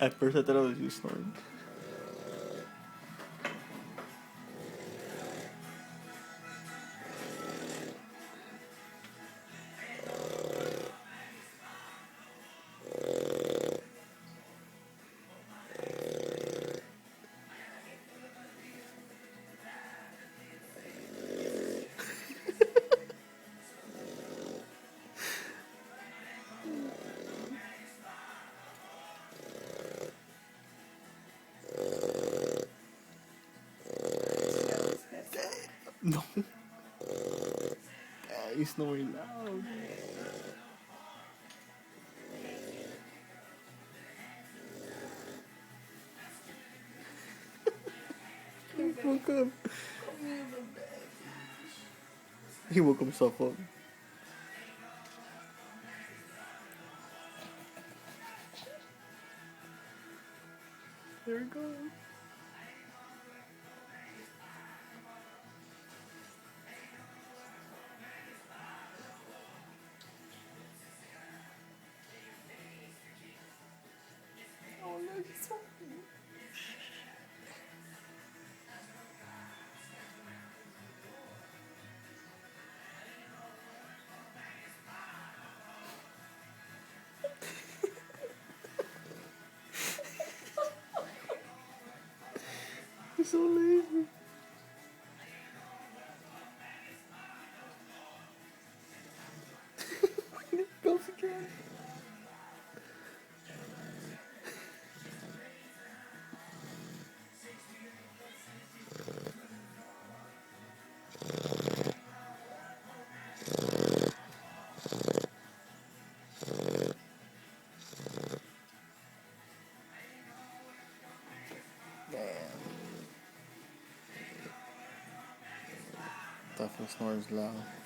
At first I thought it was you snoring. No. He's snoring loud. He woke up. He woke himself up. There we go. Oh no, he's so cute. He's so lazy. Goes again. Damn. Definitely snores loud.